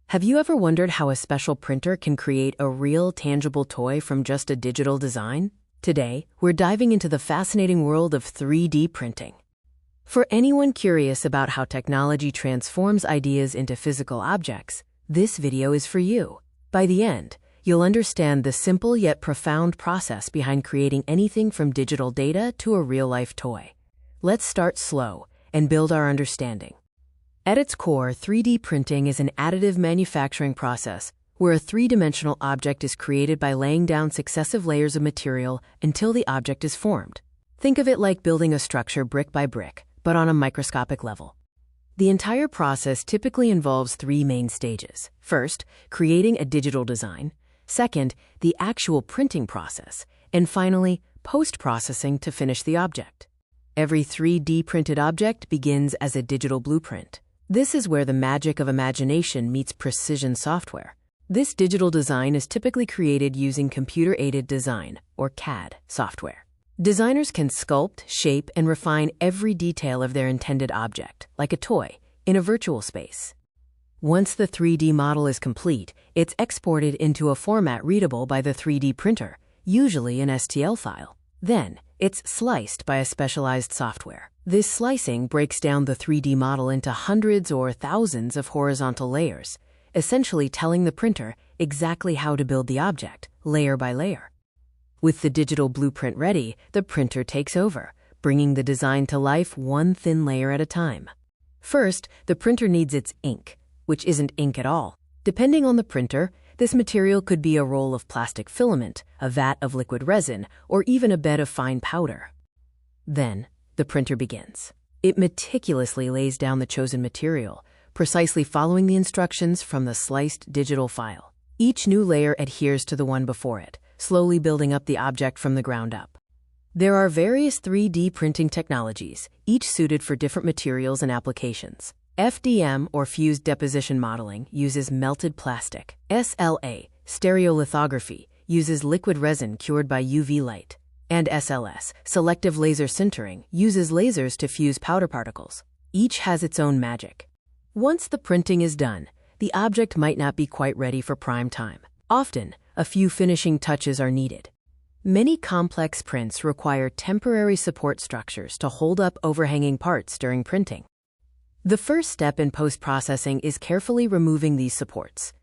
Have you ever wondered how a special printer can create a real, tangible toy from just a digital design? Today, we're diving into the fascinating world of 3D printing. For anyone curious about how technology transforms ideas into physical objects, this video is for you. By the end, you'll understand the simple yet profound process behind creating anything from digital data to a real-life toy. Let's start slow and build our understanding. At its core, 3D printing is an additive manufacturing process where a three-dimensional object is created by laying down successive layers of material until the object is formed. Think of it like building a structure brick by brick, but on a microscopic level. The entire process typically involves three main stages. First, creating a digital design. Second, the actual printing process. And finally, post-processing to finish the object. Every 3D printed object begins as a digital blueprint. This is where the magic of imagination meets precision software. This digital design is typically created using computer-aided design, or CAD, software. Designers can sculpt, shape, and refine every detail of their intended object, like a toy, in a virtual space. Once the 3D model is complete, it's exported into a format readable by the 3D printer, usually an STL file. Then, it's sliced by a specialized software. This slicing breaks down the 3D model into hundreds or thousands of horizontal layers, essentially telling the printer exactly how to build the object, layer by layer. With the digital blueprint ready, the printer takes over, bringing the design to life one thin layer at a time. First, the printer needs its ink, which isn't ink at all. Depending on the printer, this material could be a roll of plastic filament, a vat of liquid resin, or even a bed of fine powder. Then, the printer begins. It meticulously lays down the chosen material, precisely following the instructions from the sliced digital file. Each new layer adheres to the one before it, slowly building up the object from the ground up. There are various 3D printing technologies, each suited for different materials and applications. FDM, or fused deposition modeling, uses melted plastic. SLA, stereolithography, uses liquid resin cured by UV light. And SLS, selective laser sintering, uses lasers to fuse powder particles. Each has its own magic. Once the printing is done, the object might not be quite ready for prime time. Often, a few finishing touches are needed. Many complex prints require temporary support structures to hold up overhanging parts during printing. The first step in post-processing is carefully removing these supports.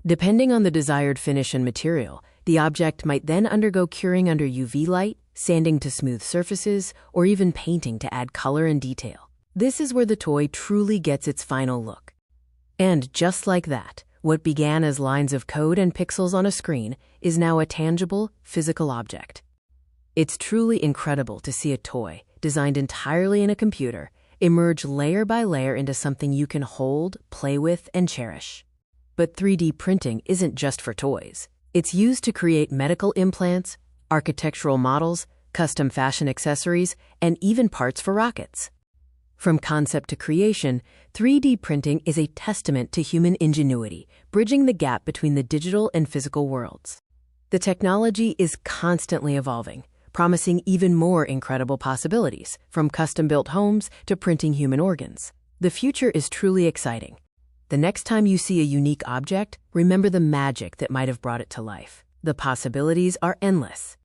Depending on the desired finish and material, the object might then undergo curing under UV light, sanding to smooth surfaces, or even painting to add color and detail. This is where the toy truly gets its final look. And just like that, what began as lines of code and pixels on a screen is now a tangible, physical object. It's truly incredible to see a toy, designed entirely in a computer, emerge layer by layer into something you can hold, play with, and cherish. But 3D printing isn't just for toys. It's used to create medical implants, architectural models, custom fashion accessories, and even parts for rockets. From concept to creation, 3D printing is a testament to human ingenuity, bridging the gap between the digital and physical worlds. The technology is constantly evolving, promising even more incredible possibilities, from custom-built homes to printing human organs. The future is truly exciting. The next time you see a unique object, remember the magic that might have brought it to life. The possibilities are endless.